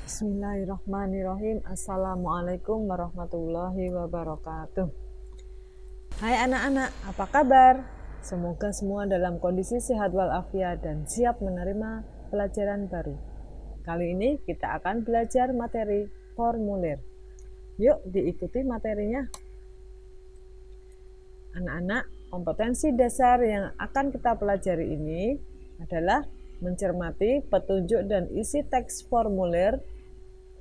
Bismillahirrahmanirrahim. Assalamualaikum warahmatullahi wabarakatuh. Hai anak-anak, apa kabar? Semoga semua dalam kondisi sehat walafiat dan siap menerima pelajaran baru. Kali ini kita akan belajar materi formulir. Yuk diikuti materinya. Anak-anak, kompetensi dasar yang akan kita pelajari ini adalah mencermati petunjuk dan isi teks formulir,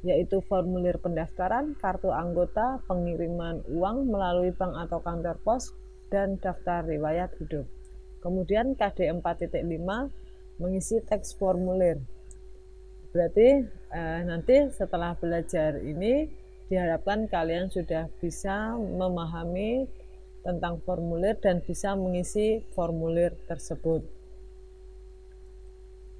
yaitu formulir pendaftaran, kartu anggota, pengiriman uang melalui bank atau kantor pos, dan daftar riwayat hidup. Kemudian KD 4.5 mengisi teks formulir. Berarti nanti setelah belajar ini diharapkan kalian sudah bisa memahami tentang formulir dan bisa mengisi formulir tersebut.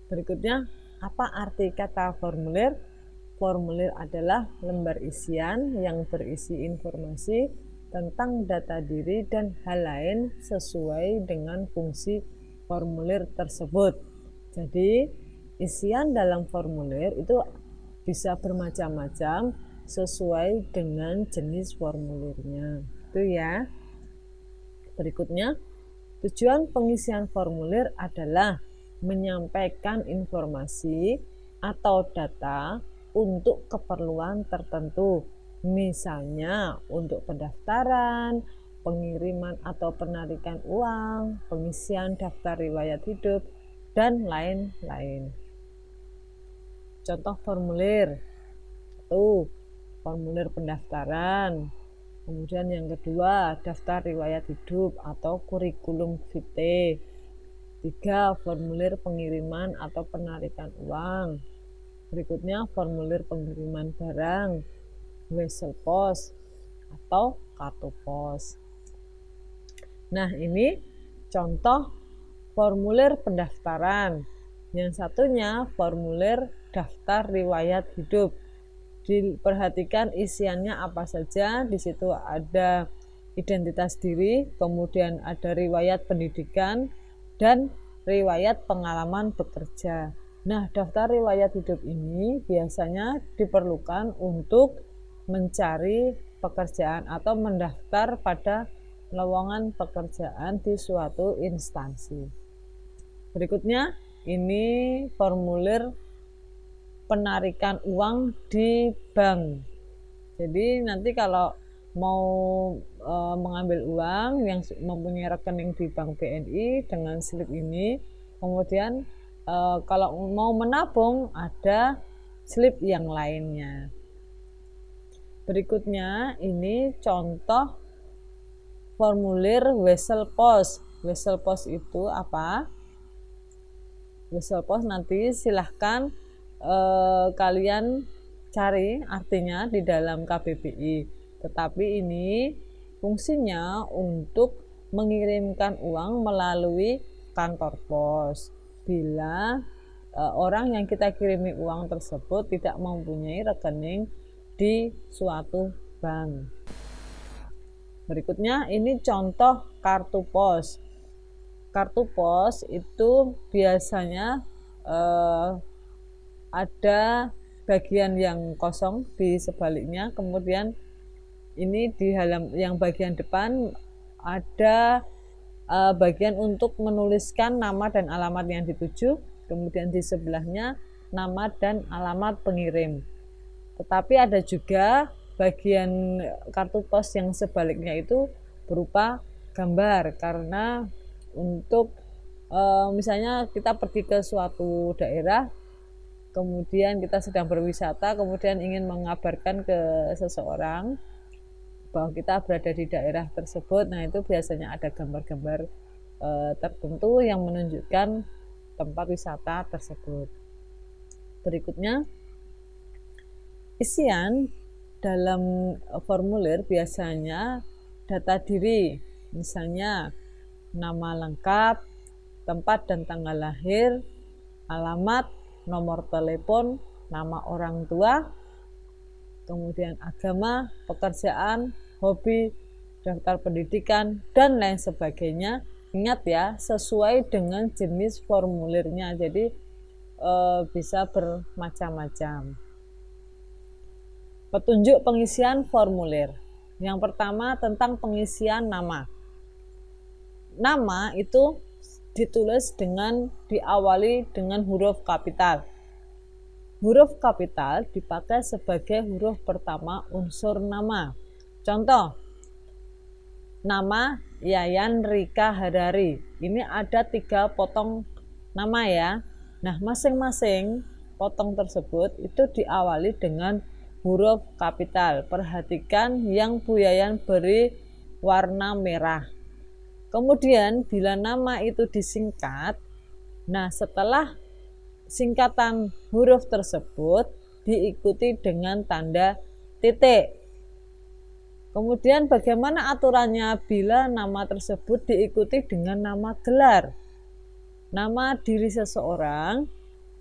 Berikutnya, apa arti kata formulir? Formulir adalah lembar isian yang berisi informasi tentang data diri dan hal lain sesuai dengan fungsi formulir tersebut. Jadi, isian dalam formulir itu bisa bermacam-macam sesuai dengan jenis formulirnya. Itu ya. Berikutnya, tujuan pengisian formulir adalah menyampaikan informasi atau data untuk keperluan tertentu, misalnya untuk pendaftaran, pengiriman atau penarikan uang, pengisian daftar riwayat hidup, dan lain-lain. Contoh formulir itu formulir pendaftaran. Kemudian yang kedua, daftar riwayat hidup atau kurikulum vitae. 3. Formulir pengiriman atau penarikan uang. Berikutnya, formulir pengiriman barang, wesel pos atau kartu pos. Nah, ini contoh formulir pendaftaran. Yang satunya formulir daftar riwayat hidup. Diperhatikan isiannya apa saja. Di situ ada identitas diri, kemudian ada riwayat pendidikan, dan riwayat pengalaman bekerja. Nah, daftar riwayat hidup ini biasanya diperlukan untuk mencari pekerjaan atau mendaftar pada lowongan pekerjaan di suatu instansi. Berikutnya, ini formulir penarikan uang di bank. Jadi nanti kalau mau mengambil uang yang mempunyai rekening di Bank BNI dengan slip ini, kemudian kalau mau menabung ada slip yang lainnya. Berikutnya ini contoh formulir wesel pos. Wesel pos itu apa? Wesel pos nanti silahkan kalian cari artinya di dalam KBBI. Tetapi ini fungsinya untuk mengirimkan uang melalui kantor pos bila orang yang kita kirimi uang tersebut tidak mempunyai rekening di suatu bank. Berikutnya ini contoh kartu pos. Kartu pos itu biasanya ada bagian yang kosong di sebaliknya, kemudian ini di yang bagian depan ada bagian untuk menuliskan nama dan alamat yang dituju, kemudian di sebelahnya nama dan alamat pengirim. Tetapi ada juga bagian kartu pos yang sebaliknya itu berupa gambar, karena untuk misalnya kita pergi ke suatu daerah, kemudian kita sedang berwisata, kemudian ingin mengabarkan ke seseorang bahwa kita berada di daerah tersebut. Nah, itu biasanya ada gambar-gambar tertentu yang menunjukkan tempat wisata tersebut. Berikutnya, isian dalam formulir biasanya data diri, misalnya nama lengkap, tempat dan tanggal lahir, alamat, nomor telepon, nama orang tua, kemudian agama, pekerjaan, hobi, daftar pendidikan, dan lain sebagainya. Ingat ya, sesuai dengan jenis formulirnya, jadi bisa bermacam-macam. Petunjuk pengisian formulir. Yang pertama tentang pengisian nama. Nama itu ditulis diawali dengan huruf kapital. Huruf kapital dipakai sebagai huruf pertama unsur nama. Contoh, nama Yayan Rika Hadari. Ini ada 3 potong nama ya. Nah, masing-masing potong tersebut itu diawali dengan huruf kapital. Perhatikan yang Bu Yayan beri warna merah. Kemudian bila nama itu disingkat, nah setelah singkatan huruf tersebut diikuti dengan tanda titik. Kemudian bagaimana aturannya bila nama tersebut diikuti dengan nama gelar? Nama diri seseorang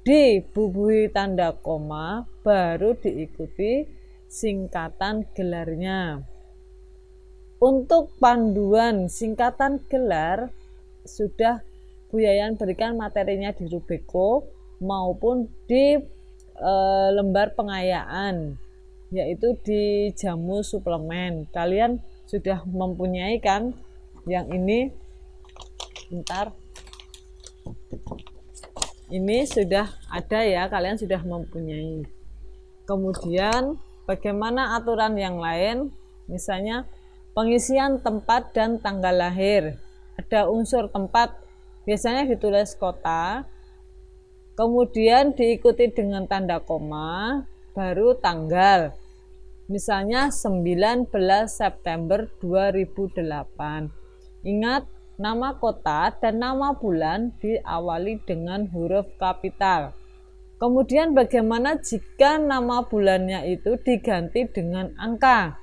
dibubuhi tanda koma, baru diikuti singkatan gelarnya. Untuk panduan singkatan gelar sudah Bu Yayan berikan materinya di Rubeko maupun di lembar pengayaan, yaitu di jamu suplemen. Kalian sudah mempunyai kan yang ini? Bentar. Ini sudah ada ya, kalian sudah mempunyai. Kemudian bagaimana aturan yang lain? Misalnya pengisian tempat dan tanggal lahir. Ada unsur tempat, biasanya ditulis kota, kemudian diikuti dengan tanda koma, baru tanggal. Misalnya 19 September 2008. Ingat, nama kota dan nama bulan diawali dengan huruf kapital. Kemudian bagaimana jika nama bulannya itu diganti dengan angka?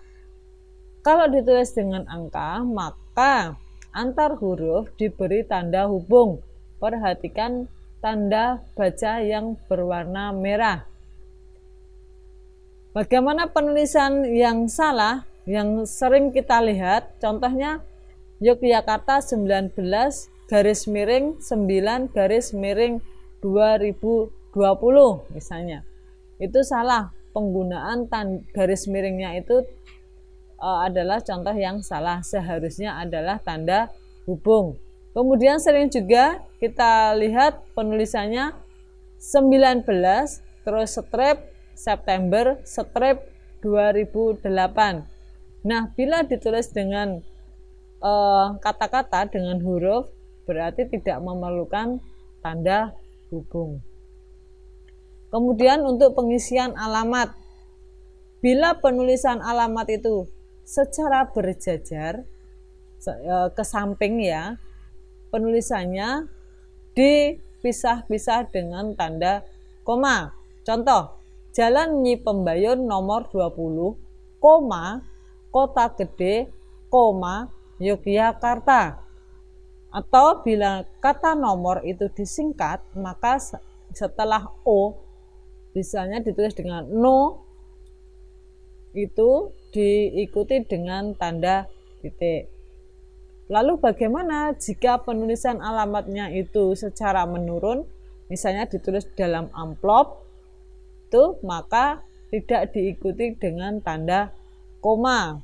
Kalau ditulis dengan angka, maka antar huruf diberi tanda hubung. Perhatikan tanda baca yang berwarna merah. Bagaimana penulisan yang salah yang sering kita lihat? Contohnya Yogyakarta 19 garis miring 9 garis miring 2020 misalnya. Itu salah. Penggunaan garis miringnya itu adalah contoh yang salah, seharusnya adalah tanda hubung. Kemudian sering juga kita lihat penulisannya 19 terus strip September strip 2008. Nah, bila ditulis dengan kata-kata dengan huruf berarti tidak memerlukan tanda hubung. Kemudian untuk pengisian alamat, bila penulisan alamat itu secara berjajar ke samping ya, penulisannya dipisah-pisah dengan tanda koma. Contoh, Jalan Nyi Pembayun nomor 20, koma, Kota Gede, koma, Yogyakarta. Atau bila kata nomor itu disingkat, maka setelah O, misalnya ditulis dengan no, itu diikuti dengan tanda titik. Lalu bagaimana jika penulisan alamatnya itu secara menurun, misalnya ditulis dalam amplop, itu maka tidak diikuti dengan tanda koma.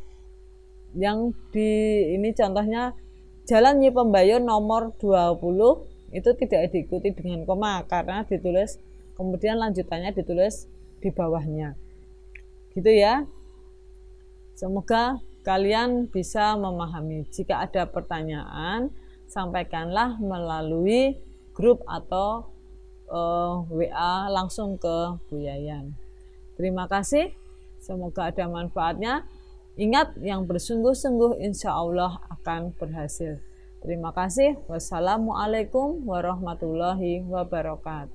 Yang ini contohnya Jalan Nyi Pembayun nomor 20 itu tidak diikuti dengan koma karena ditulis kemudian lanjutannya ditulis di bawahnya. Gitu ya. Semoga kalian bisa memahami. Jika ada pertanyaan, sampaikanlah melalui grup atau WA langsung ke Bu Yayan. Terima kasih. Semoga ada manfaatnya. Ingat, yang bersungguh-sungguh insya Allah akan berhasil. Terima kasih. Wassalamualaikum warahmatullahi wabarakatuh.